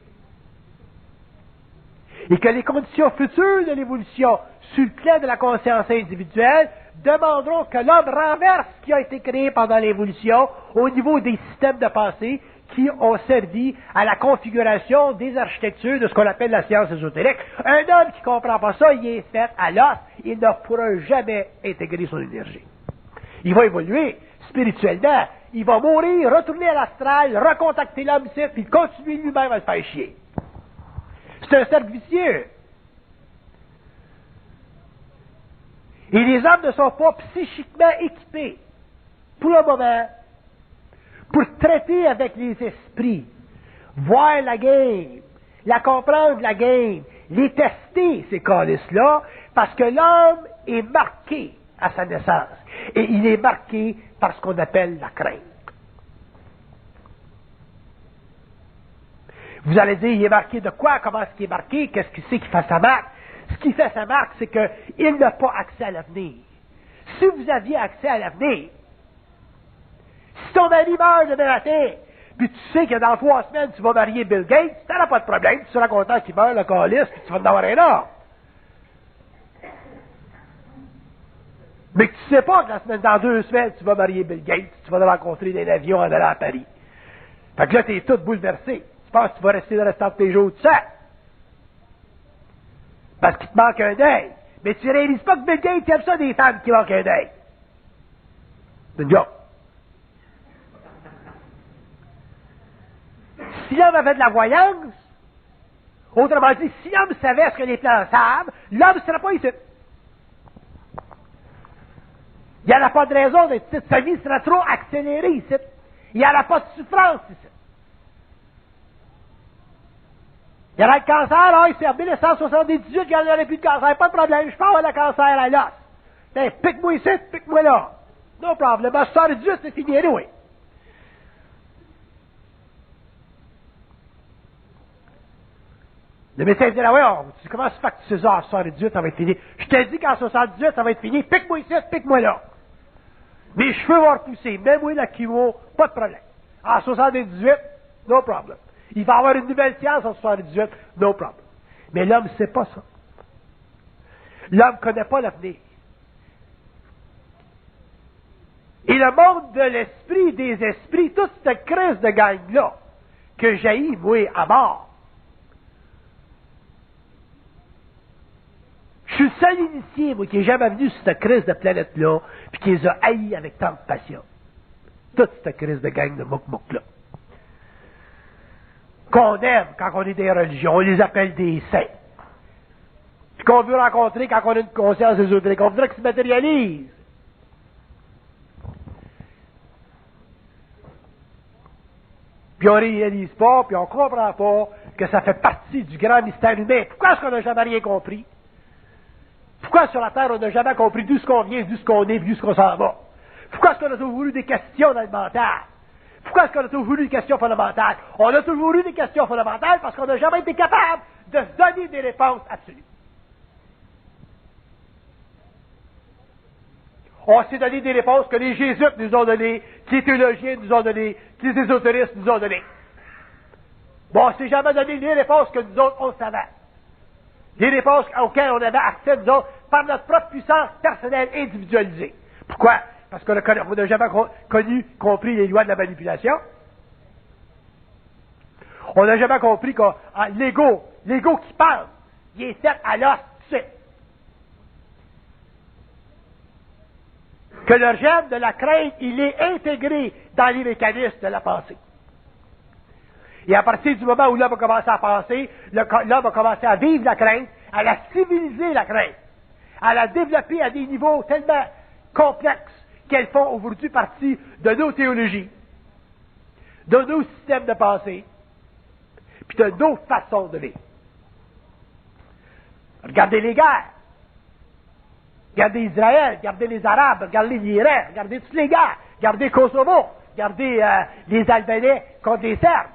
[SPEAKER 1] Et que les conditions futures de l'évolution, sur le plan de la conscience individuelle, demanderont que l'homme renverse ce qui a été créé pendant l'évolution au niveau des systèmes de pensée qui ont servi à la configuration des architectures de ce qu'on appelle la science ésotérique. Un homme qui ne comprend pas ça, il est fait à l'os, il ne pourra jamais intégrer son énergie. Il va évoluer spirituellement, il va mourir, retourner à l'astral, recontacter l'homme ici, puis continuer lui-même à se faire chier. C'est un cercle vicieux. Et les hommes ne sont pas psychiquement équipés, pour le moment, pour traiter avec les esprits, voir la game, la comprendre la game, les tester, ces calices-là, parce que l'homme est marqué à sa naissance. Et il est marqué par ce qu'on appelle la crainte. Vous allez dire, il est marqué de quoi? Comment est-ce qu'il est marqué? Qu'est-ce qu'il sait qui fait sa marque? Ce qui fait sa marque, c'est qu'il n'a pas accès à l'avenir. Si vous aviez accès à l'avenir, si ton mari meurt demain matin, puis tu sais que dans 3 semaines, tu vas marier Bill Gates, tu n'auras pas de problème, tu seras content qu'il meure, le calice, puis tu vas en avoir un autre. Mais que tu ne sais pas que dans 2 semaines, tu vas marier Bill Gates, tu vas le rencontrer dans l'avion en allant à Paris. Fait que là, tu es tout bouleversé. Tu penses que tu vas rester le restant de tes jours tout seul. Parce qu'il te manque un œil. Mais tu ne réalises pas que Bill Gates aime ça des femmes qui manquent un œil. C'est une joke. Si l'homme avait de la voyance, autrement dit, si l'homme savait ce que les plans savent, l'homme ne serait pas ici. Il n'y en a pas de raison d'être ici. Sa vie sera trop accélérée ici. Il n'y en a pas de souffrance ici. Il y aura le cancer, c'est en 1978, il n'y en aurait plus de cancer. Pas de problème, je peux avoir le cancer à l'os. Ben, pique-moi ici, pique-moi là. No problem. Ben, 78, c'est fini, anyway. Le médecin dit, ah ouais, tu commences à faire que tu sais ça, en 78, ça va être fini. Je te dis qu'en 78, ça va être fini. Pique-moi ici, pique-moi là. Mes cheveux vont repousser. Même la chimo, pas de problème. En 78, no problem. Il va y avoir une nouvelle science en 78, no problem. Mais l'homme ne sait pas ça. L'homme ne connaît pas l'avenir. Et le monde de l'esprit, des esprits, toute cette crise de gang-là, que jaillit, moi, à mort. Je suis le seul initié, moi, qui n'est jamais venu sur cette crise de planète-là, puis qui les a haïs avec tant de passion. Toute cette crise de gang de mouk-mouk-là. Qu'on aime quand on est des religions, on les appelle des saints. Puis qu'on veut rencontrer quand on a une conscience ésotérique, on voudrait qu'ils se matérialisent. Puis on ne réalise pas, puis on ne comprend pas que ça fait partie du grand mystère humain. Pourquoi est-ce qu'on n'a jamais rien compris? Pourquoi sur la Terre on n'a jamais compris d'où ce qu'on vient, d'où ce qu'on est, d'où ce qu'on s'en va? Pourquoi est-ce qu'on a toujours eu des questions dans le mental? Pourquoi est-ce qu'on a toujours eu des questions fondamentales? On a toujours eu des questions fondamentales parce qu'on n'a jamais été capable de se donner des réponses absolues. On s'est donné des réponses que les jésuites nous ont données, que les théologiens nous ont données, que les ésotéristes nous ont données. Bon, on ne s'est jamais donné les réponses que nous autres, on savait. Les réponses auxquelles on avait accès, nous autres, par notre propre puissance personnelle individualisée. Pourquoi? Parce qu'on n'a jamais compris les lois de la manipulation. On n'a jamais compris que l'ego qui parle, il est fait à l'os tout de suite. Que le gène de la crainte, il est intégré dans les mécanismes de la pensée. Et à partir du moment où l'homme a commencé à penser, l'homme a commencé à vivre la crainte, à la civiliser la crainte, à la développer à des niveaux tellement complexes qu'elles font aujourd'hui partie de nos théologies, de nos systèmes de pensée, puis de nos façons de vivre. Regardez les guerres. Regardez Israël, regardez les Arabes, regardez l'Iran, regardez toutes les guerres, regardez Kosovo, regardez les Albanais contre les Serbes.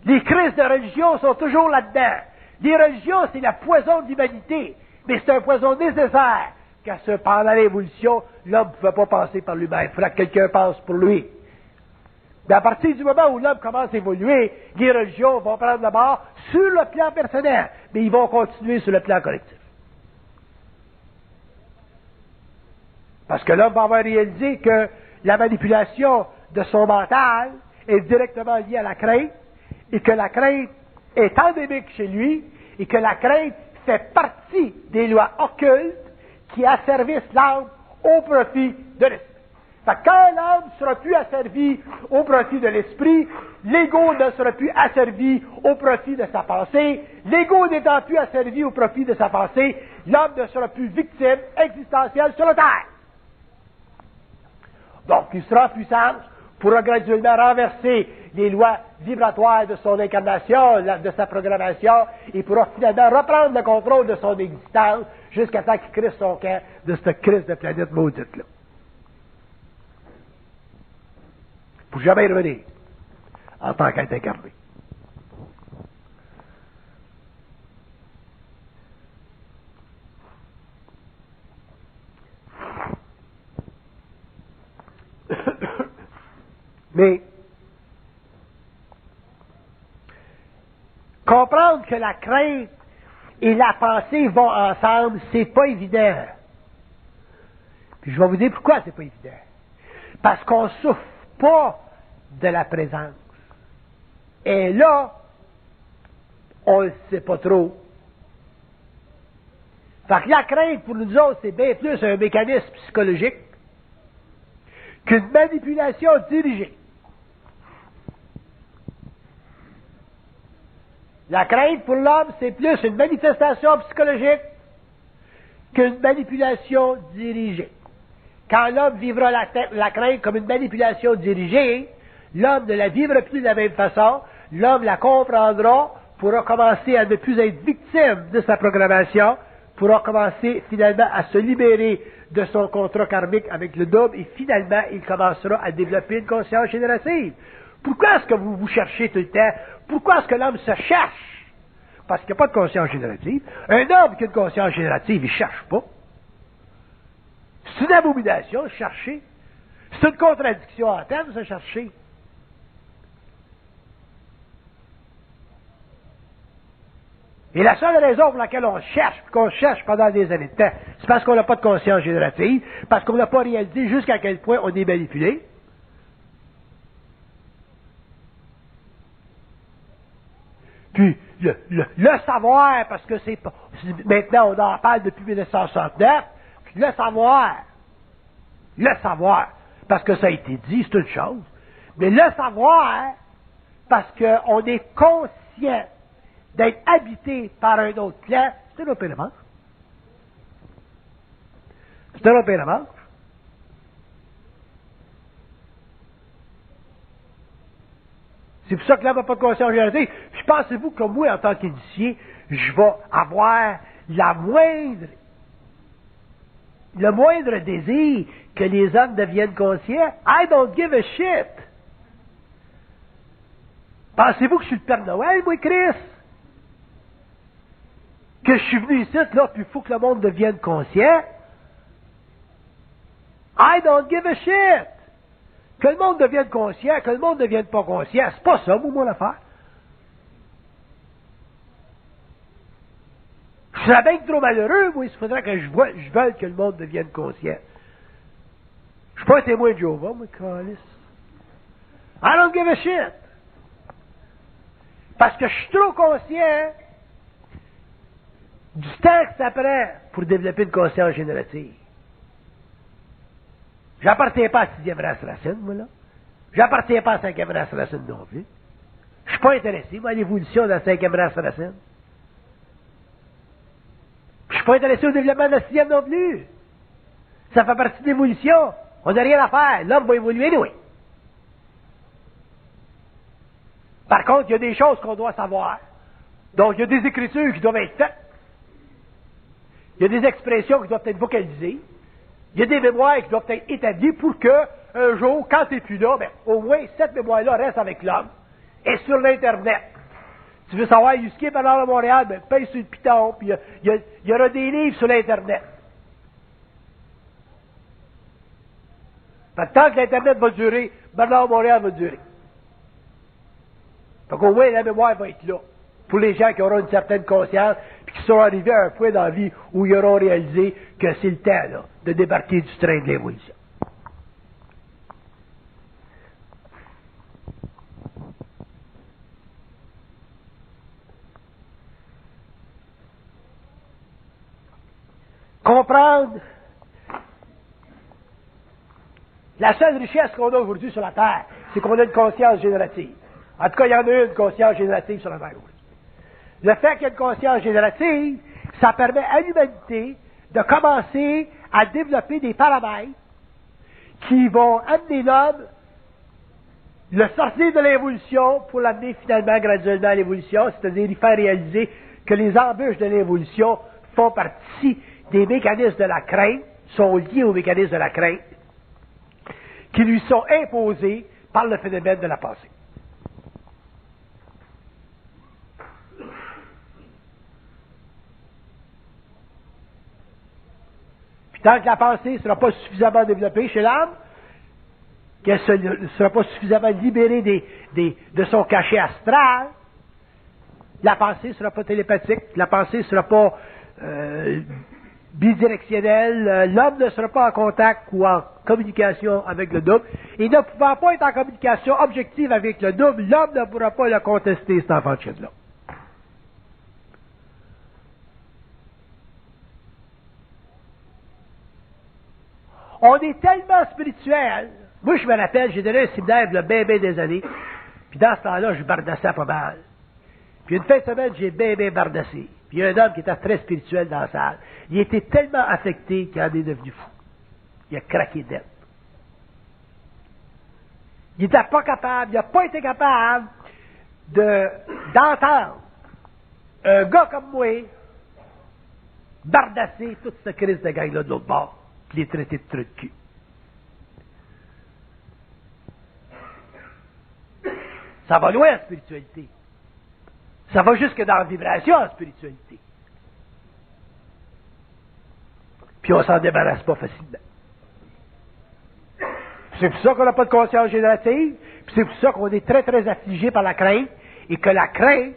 [SPEAKER 1] Les crises de religion sont toujours là-dedans. Les religions, c'est la poison de l'humanité, mais c'est un poison nécessaire, car pendant l'évolution, l'homme ne pouvait pas penser par lui-même. Il faudra que quelqu'un pense pour lui. Mais à partir du moment où l'homme commence à évoluer, les religions vont prendre la barre sur le plan personnel, mais ils vont continuer sur le plan collectif. Parce que l'homme va avoir réalisé que la manipulation de son mental est directement liée à la crainte, et que la crainte est endémique chez lui, et que la crainte fait partie des lois occultes qui asservissent l'âme au profit de l'esprit. Fait que quand l'âme ne sera plus asservie au profit de l'esprit, l'ego ne sera plus asservi au profit de sa pensée, l'ego n'étant plus asservi au profit de sa pensée, l'homme ne sera plus victime existentielle sur la terre. Donc, il sera en puissance, pourra graduellement renverser les lois vibratoires de son incarnation, de sa programmation, et pourra finalement reprendre le contrôle de son existence jusqu'à temps qu'il crisse son cœur de cette crise de planète maudite-là. Pour jamais revenir en tant qu'être incarné. Mais comprendre que la crainte et la pensée vont ensemble, c'est pas évident. Puis je vais vous dire pourquoi c'est pas évident. Parce qu'on souffre pas de la présence. Et là, on ne sait pas trop. Fait que la crainte, pour nous autres, c'est bien plus un mécanisme psychologique qu'une manipulation dirigée. La crainte pour l'homme, c'est plus une manifestation psychologique qu'une manipulation dirigée. Quand l'homme vivra la crainte comme une manipulation dirigée, l'homme ne la vivra plus de la même façon, l'homme la comprendra, pourra commencer à ne plus être victime de sa programmation, pourra commencer finalement à se libérer de son contrat karmique avec le double, et finalement, il commencera à développer une conscience générative. Pourquoi est-ce que vous vous cherchez tout le temps? Pourquoi est-ce que l'homme se cherche? Parce qu'il n'y a pas de conscience générative. Un homme qui a une conscience générative, il ne cherche pas. C'est une abomination, chercher. C'est une contradiction en termes, se chercher. Et la seule raison pour laquelle on cherche, qu'on cherche pendant des années de temps, c'est parce qu'on n'a pas de conscience générative, parce qu'on n'a pas réalisé jusqu'à quel point on est manipulé. Puis, le savoir, parce que maintenant on en parle depuis 1969, puis le savoir, parce que ça a été dit, c'est une chose, mais le savoir, parce qu'on est conscient d'être habité par un autre plan, c'est un opération. C'est un opération. C'est pour ça que l'homme n'a pas de conscience générative. Puis pensez-vous que moi, en tant qu'initié, je vais avoir le moindre désir que les hommes deviennent conscients? I don't give a shit. Pensez-vous que je suis le Père Noël, moi, Christ? Que je suis venu ici, là, puis il faut que le monde devienne conscient? I don't give a shit. Que le monde devienne conscient, que le monde ne devienne pas conscient, c'est pas ça, mon affaire. Je serais bien trop malheureux, moi, il faudrait que je veuille que le monde devienne conscient. Je suis pas un témoin de Jéhovah, moi, câlisse. I don't give a shit. Parce que je suis trop conscient du temps que ça prend pour développer une conscience générative. J'appartiens pas à la 6e race racine, moi, là. J'appartiens pas à la 5e race racine non plus. Je suis pas intéressé, moi, à l'évolution de la 5e race racine. Je suis pas intéressé au développement de la 6e non plus. Ça fait partie de l'évolution. On n'a rien à faire. L'homme va évoluer, oui. Par contre, il y a des choses qu'on doit savoir. Donc, il y a des écritures qui doivent être faites. Il y a des expressions qui doivent être vocalisées. Il y a des mémoires qui doivent être établies pour que, un jour, quand tu n'es plus là, ben, au moins, cette mémoire-là reste avec l'homme. Et sur l'Internet. Tu veux savoir où est-ce qu'il est Bernard de Montréal, ben, paye sur le piton, puis il y aura des livres sur l'Internet. Tant que l'Internet va durer, Bernard de Montréal va durer. Donc au moins, la mémoire va être là. Pour les gens qui auront une certaine conscience, puis qui seront arrivés à un point dans la vie où ils auront réalisé que c'est le temps, là, de débarquer du train de l'évolution. Comprendre la seule richesse qu'on a aujourd'hui sur la Terre, c'est qu'on a une conscience générative. En tout cas, il y en a une conscience générative sur la Terre aujourd'hui. Le fait qu'il y ait une conscience générative, ça permet à l'humanité de commencer à développer des paramètres qui vont amener l'homme, le sortir de l'évolution pour l'amener finalement graduellement à l'évolution, c'est-à-dire lui faire réaliser que les embûches de l'évolution font partie des mécanismes de la crainte, sont liés aux mécanismes de la crainte, qui lui sont imposés par le phénomène de la pensée. Puis tant que la pensée ne sera pas suffisamment développée chez l'âme, qu'elle ne sera pas suffisamment libérée de son cachet astral, la pensée ne sera pas télépathique, la pensée ne sera pas bidirectionnelle, l'homme ne sera pas en contact ou en communication avec le double, et ne pouvant pas être en communication objective avec le double, l'homme ne pourra pas le contester, cet enfant de chaise-là. On est tellement spirituel. Moi, je me rappelle, j'ai donné un séminaire il y a bien des années, puis dans ce temps-là, je bardassais pas mal. Puis une fin de semaine, j'ai bien bardassé. Puis il y a un homme qui était très spirituel dans la salle. Il était tellement affecté qu'il en est devenu fou. Il a craqué d'être. Il n'était pas capable, il n'a pas été capable d'entendre un gars comme moi bardasser toute cette crise de gang-là de l'autre bord, puis les traiter de trucs de cul. Ça va loin en spiritualité. Ça va jusque dans la vibration en spiritualité. Puis on s'en débarrasse pas facilement. C'est pour ça qu'on n'a pas de conscience générative, puis c'est pour ça qu'on est très, très affligé par la crainte, et que la crainte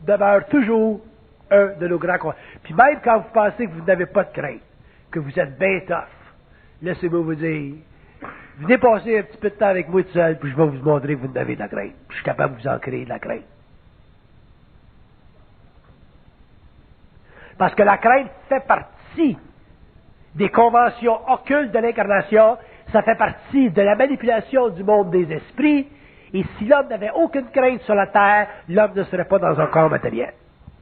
[SPEAKER 1] demeure toujours un de nos grands consciences. Puis même quand vous pensez que vous n'avez pas de crainte, que vous êtes bien tough, laissez-moi vous dire, venez passer un petit peu de temps avec moi tout seul, puis je vais vous montrer que vous n'avez de la crainte. Puis je suis capable de vous en créer de la crainte. Parce que la crainte fait partie des conventions occultes de l'incarnation, ça fait partie de la manipulation du monde des esprits, et si l'homme n'avait aucune crainte sur la terre, l'homme ne serait pas dans un corps matériel.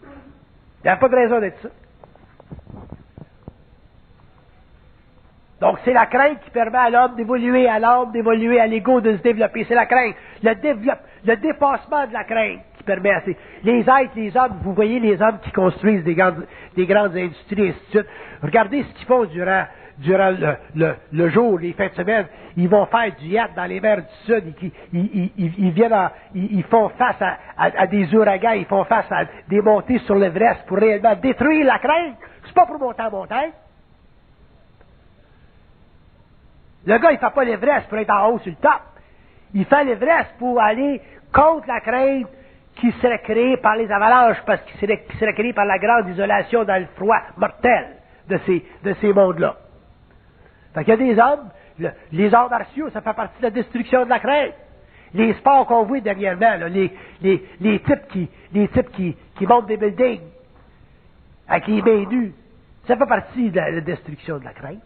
[SPEAKER 1] Il n'y a pas de raison d'être ça. Donc c'est la crainte qui permet à l'homme d'évoluer, à l'âme d'évoluer, à l'ego de se développer. C'est la crainte, le dépassement de la crainte qui permet à les êtres, les hommes, vous voyez les hommes qui construisent des grandes industries, et ainsi de suite. Regardez ce qu'ils font durant le jour, les fins de semaine. Ils vont faire du yacht dans les mers du Sud, ils font face à des ouragans, ils font face à des montées sur l'Everest pour réellement détruire la crainte. C'est pas pour monter en montagne. Le gars, il ne fait pas l'Everest pour être en haut sur le top. Il fait l'Everest pour aller contre la crainte qui serait créée par les avalanches, parce qu'il serait créée par la grande isolation dans le froid mortel de ces mondes-là. Fait qu'il y a des hommes, les arts martiaux, ça fait partie de la destruction de la crainte. Les sports qu'on voit dernièrement, là, les types qui montent des buildings avec les mains nues, ça fait partie de la destruction de la crainte.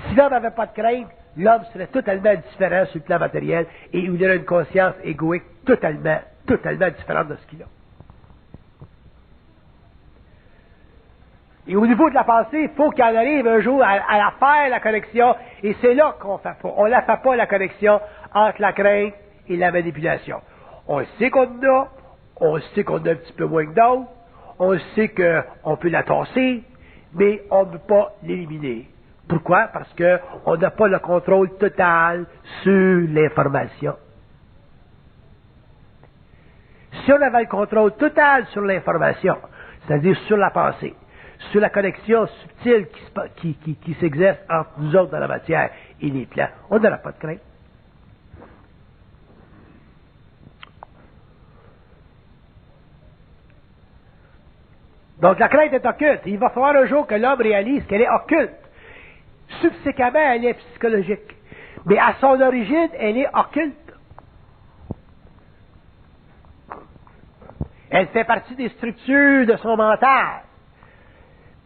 [SPEAKER 1] Si l'homme n'avait pas de crainte, l'homme serait totalement différent sur le plan matériel et il aurait une conscience égoïque totalement différente de ce qu'il a. Et au niveau de la pensée, il faut qu'il en arrive un jour à la faire, la connexion, et c'est là qu'on fait pas. On ne la fait pas, la connexion entre la crainte et la manipulation. On sait qu'on en a, on sait qu'on a un petit peu moins que d'autres, on sait qu'on peut la tasser, mais on ne peut pas l'éliminer. Pourquoi? Parce qu'on n'a pas le contrôle total sur l'information. Si on avait le contrôle total sur l'information, c'est-à-dire sur la pensée, sur la connexion subtile qui s'exerce entre nous autres dans la matière et les plans, on n'aurait pas de crainte. Donc la crainte est occulte. Il va falloir un jour que l'homme réalise qu'elle est occulte. Subséquemment, elle est psychologique. Mais à son origine, elle est occulte. Elle fait partie des structures de son mental.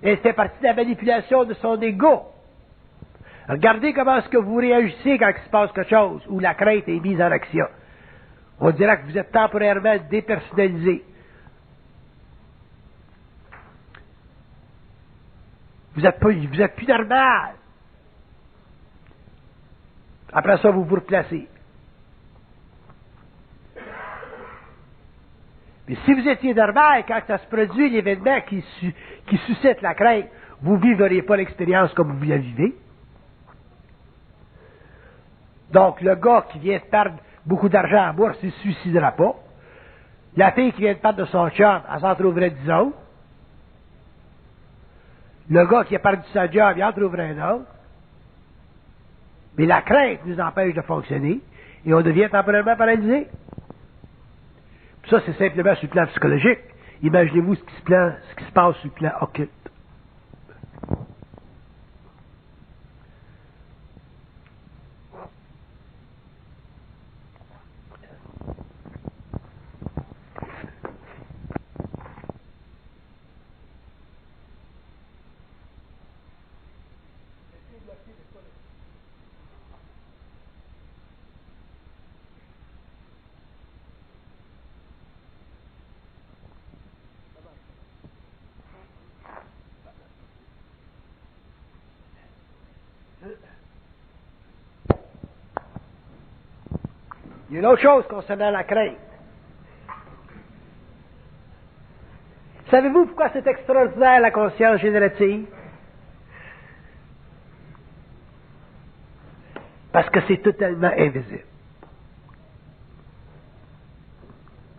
[SPEAKER 1] Elle fait partie de la manipulation de son ego. Regardez comment est-ce que vous réagissez quand il se passe quelque chose, où la crainte est mise en action. On dirait que vous êtes temporairement dépersonnalisé. Vous êtes plus normal. Après ça, vous vous replacez. Mais si vous étiez normal, quand ça se produit l'événement qui suscite la crainte, vous ne vivriez pas l'expérience comme vous la vivez. Donc, le gars qui vient de perdre beaucoup d'argent en bourse, il ne se suicidera pas. La fille qui vient de perdre de son chum, elle s'en trouverait 10 autres. Le gars qui a perdu sa job, il en trouverait un autre. Mais la crainte nous empêche de fonctionner et on devient temporairement paralysé. Ça, c'est simplement sur le plan psychologique. Imaginez-vous ce qui se passe sur le plan occulte. Il y a une autre chose concernant la crainte. Savez-vous pourquoi c'est extraordinaire la conscience générative? Parce que c'est totalement invisible.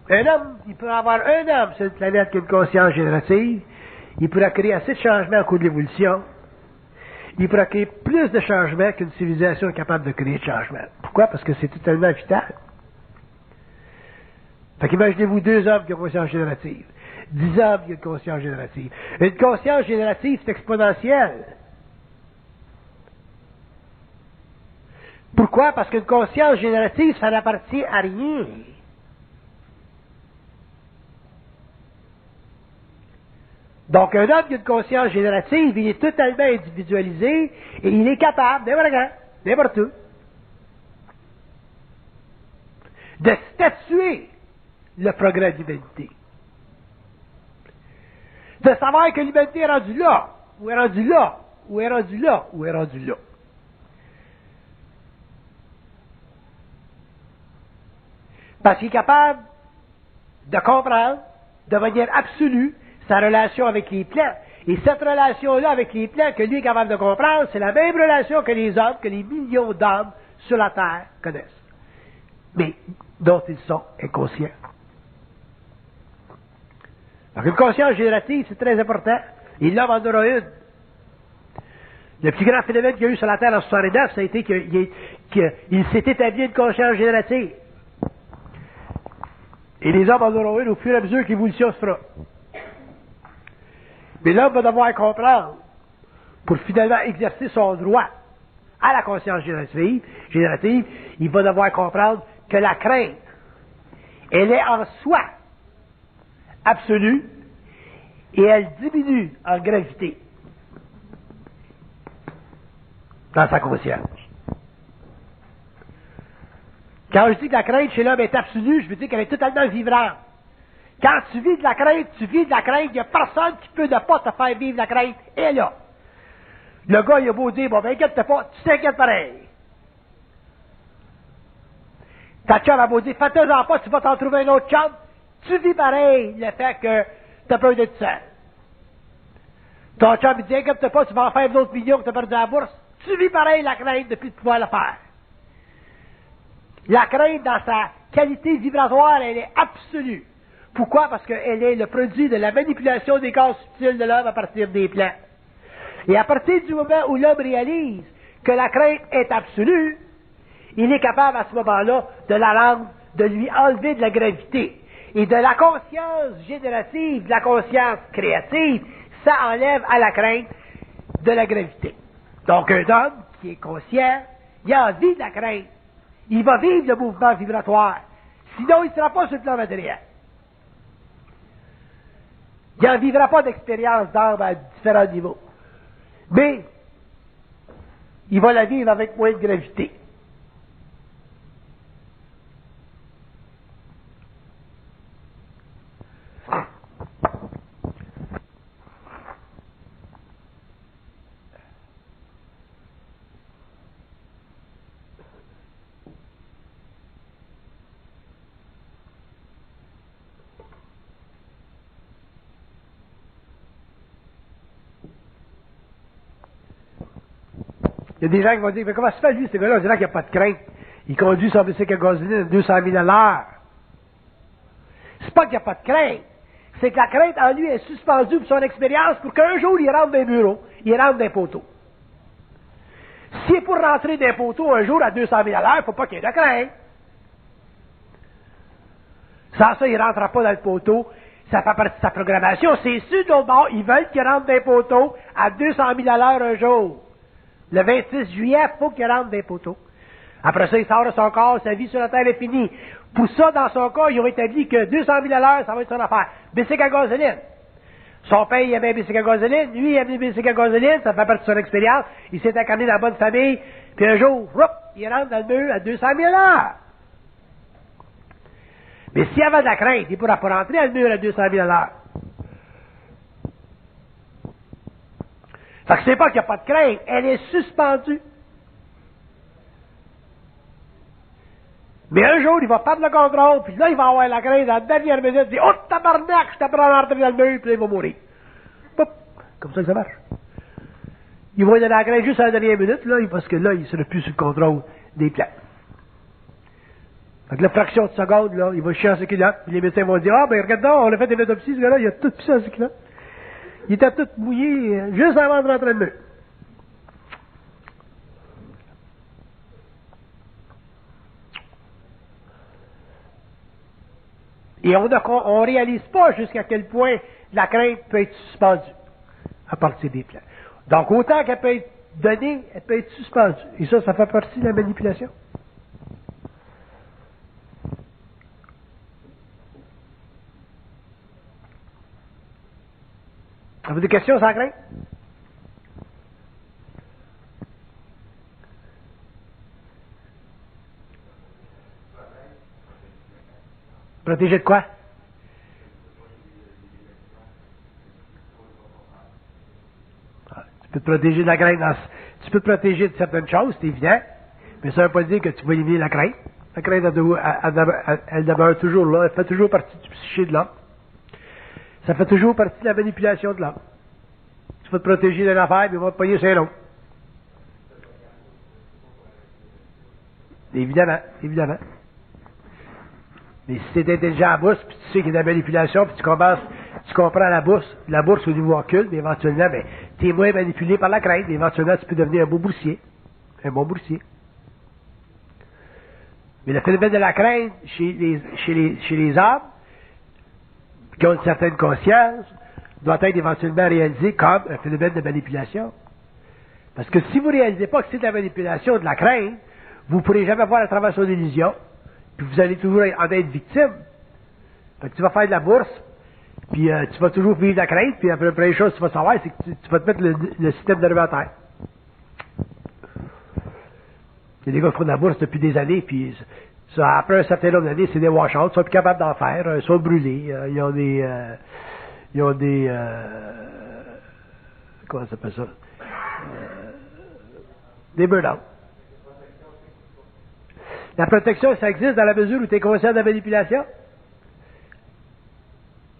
[SPEAKER 1] Un homme, il peut avoir un homme sur une planète qui a une conscience générative, il pourra créer assez de changements au cours de l'évolution, il pourra créer plus de changements qu'une civilisation est capable de créer de changements. Pourquoi? Parce que c'est totalement vital. Fait qu'imaginez-vous 2 hommes qui ont une conscience générative, 10 hommes qui ont une conscience générative. Une conscience générative, c'est exponentielle. Pourquoi? Parce qu'une conscience générative, ça n'appartient à rien. Donc, un homme qui a une conscience générative, il est totalement individualisé et il est capable, n'importe où, de statuer le progrès de l'humanité. De savoir que l'humanité est rendue là, ou est rendue là, ou est rendue là, ou est rendue là. Parce qu'il est capable de comprendre de manière absolue sa relation avec les plans. Et cette relation-là avec les plans que lui est capable de comprendre, c'est la même relation que les hommes, que les millions d'hommes sur la Terre connaissent. Mais dont ils sont inconscients. Donc une conscience générative, c'est très important. Et l'homme en aura une. Le plus grand phénomène qu'il y a eu sur la Terre en 69, ça a été qu'il s'est établi une conscience générative. Et les hommes en auront une au fur et à mesure que l'évolution se fera. Mais l'homme va devoir comprendre, pour finalement exercer son droit à la conscience générative, il va devoir comprendre que la crainte, elle est en soi absolue et elle diminue en gravité dans sa conscience. Quand je dis que la crainte chez l'homme est absolue, je veux dire qu'elle est totalement vivante. Quand tu vis de la crainte, il n'y a personne qui peut ne pas te faire vivre la crainte. Et là, le gars, il a beau dire, bon, ben, inquiète-toi pas, tu t'inquiètes pareil. Ta chum a beau dire, fais-toi-en pas, tu vas t'en trouver un autre chum, tu vis pareil le fait que tu as peur d'être seul. Ton chum, il dit, inquiète-toi pas, tu vas en faire d'autres millions que tu as perdu à la bourse, tu vis pareil la crainte depuis de pouvoir le faire. La crainte, dans sa qualité vibratoire, elle est absolue. Pourquoi? Parce qu'elle est le produit de la manipulation des corps subtils de l'homme à partir des plans. Et à partir du moment où l'homme réalise que la crainte est absolue, il est capable à ce moment-là de la rendre, de lui enlever de la gravité. Et de la conscience générative, de la conscience créative, ça enlève à la crainte de la gravité. Donc un homme qui est conscient, il a envie de la crainte. Il va vivre le mouvement vibratoire. Sinon, il ne sera pas sur le plan matériel. Il n'en vivra pas d'expérience d'âme à différents niveaux. Mais, il va la vivre avec moins de gravité. Il y a des gens qui vont dire, mais comment se fait lui, ce gars-là, on dirait qu'il n'y a pas de crainte. Il conduit son bicycle à gasoline à 200 000 à l'heure. C'est pas qu'il n'y a pas de crainte. C'est que la crainte en lui est suspendue pour son expérience pour qu'un jour il rentre dans un bureau, il rentre dans un poteau. S'il est pour rentrer dans un poteau un jour à 200 000 à l'heure, il ne faut pas qu'il y ait de crainte. Sans ça, il ne rentrera pas dans le poteau. Ça fait partie de sa programmation. C'est sûr, d'autre bord, ils veulent qu'il rentre dans un poteau à 200 000 à l'heure un jour. Le 26 juillet, il faut qu'il rentre dans les poteaux. Après ça, il sort de son corps, sa vie sur la terre est finie. Pour ça, dans son cas, ils ont établi que 200 000 à l'heure, ça va être son affaire. Bicycle à gasoline. Son père, il aimait un bicycle à gasoline. Lui, il aimait un bicycle à gasoline. Ça fait partie de son expérience. Il s'est incarné dans la bonne famille. Puis un jour, il rentre dans le mur à 200 000 à l'heure. Mais s'il y avait de la crainte, il ne pourra pas rentrer dans le mur à 200 000 à l'heure. Fait que c'est pas qu'il n'y a pas de crainte, elle est suspendue. Mais un jour, il va perdre le contrôle, puis là, il va avoir la crainte dans la dernière minute, il dit, oh, tabarnak, je t'apprends à rentrer dans le mur, puis là, il va mourir. Pop, comme ça que ça marche. Il va donner la crainte juste à la dernière minute, là, parce que là, il ne sera plus sous le contrôle des plans. Fait que la fraction de seconde, là, il va chier en ses culottes, puis les médecins vont dire, ah, ben, regarde donc, on a fait des autopsies, ce gars-là, il a tout pissé en ses culottes. Il était tout mouillé juste avant de rentrer dans le mur. Et on ne réalise pas jusqu'à quel point la crainte peut être suspendue à partir des plans. Donc, autant qu'elle peut être donnée, elle peut être suspendue. Et ça fait partie de la manipulation. Avez-vous des questions sans crainte? Protéger de quoi? Tu peux te protéger de la crainte. Tu peux te protéger de certaines choses, c'est évident. Mais ça ne veut pas dire que tu vas éliminer la crainte. La crainte, elle demeure toujours là. Elle fait toujours partie du psyché de l'homme. Ça fait toujours partie de la manipulation de l'homme. Tu vas te protéger d'une affaire, mais on va te pogner sur l'autre. Évidemment, évidemment. Mais si tu es intelligent à bout, puis tu sais qu'il y a de la manipulation, puis tu Tu comprends la bourse au niveau occulte, mais éventuellement, ben, tu es moins manipulé par la crainte, mais éventuellement, tu peux devenir un beau boursier. Un bon boursier. Mais le phénomène de la crainte chez les hommes, qui ont une certaine conscience, doit être éventuellement réalisé comme un phénomène de manipulation. Parce que si vous ne réalisez pas que c'est de la manipulation, de la crainte, vous ne pourrez jamais voir à travers son illusion, puis vous allez toujours en être victime. Fait que tu vas faire de la bourse, puis tu vas toujours vivre la crainte, puis la première chose que tu vas savoir, c'est que tu vas te mettre le système nerveux à terre. Il y a des gars qui font de la bourse depuis des années, puis ça, après un certain nombre d'années, c'est des washouts, ils sont plus capables d'en faire, ils sont brûlés, ils ont des comment ça s'appelle ça? Des burn-out. La protection, ça existe dans la mesure où tu es conscient de la manipulation.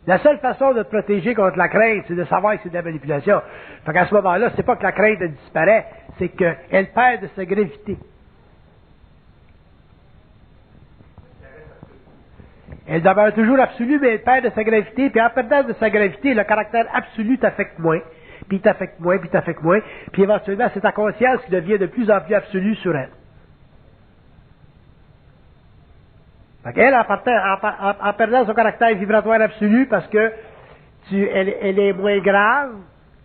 [SPEAKER 1] La seule façon de te protéger contre la crainte, c'est de savoir que c'est de la manipulation. Fait qu'à ce moment-là, c'est pas que la crainte elle disparaît, c'est qu'elle perd de sa gravité. Elle demeure toujours absolue, mais elle perd de sa gravité, puis en perdant de sa gravité, le caractère absolu t'affecte moins, puis t'affecte moins, puis t'affecte moins, puis éventuellement, c'est ta conscience qui devient de plus en plus absolue sur elle. Fait qu'elle, en perdant son caractère vibratoire absolu, parce que elle est moins grave,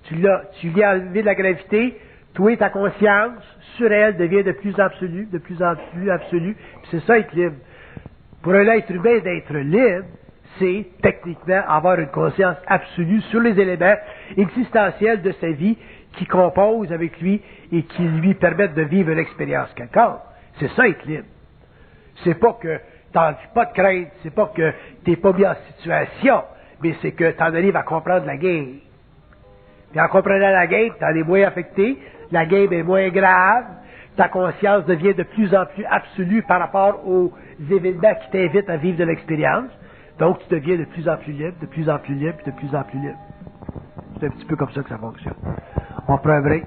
[SPEAKER 1] tu lui as enlevé de la gravité, toi, ta conscience sur elle devient de plus en plus absolue, puis c'est ça être libre. Pour un être humain d'être libre, c'est techniquement avoir une conscience absolue sur les éléments existentiels de sa vie qui composent avec lui et qui lui permettent de vivre une expérience quelconque. C'est ça être libre. C'est pas que t'en vis pas de crainte, c'est pas que t'es pas mis en situation, mais c'est que t'en arrives à comprendre la game. Puis en comprenant la game, t'en es moins affecté, la game est moins grave, ta conscience devient de plus en plus absolue par rapport aux événements qui t'invitent à vivre de l'expérience. Donc, tu deviens de plus en plus libre, de plus en plus libre, de plus en plus libre. C'est un petit peu comme ça que ça fonctionne. On prend un break.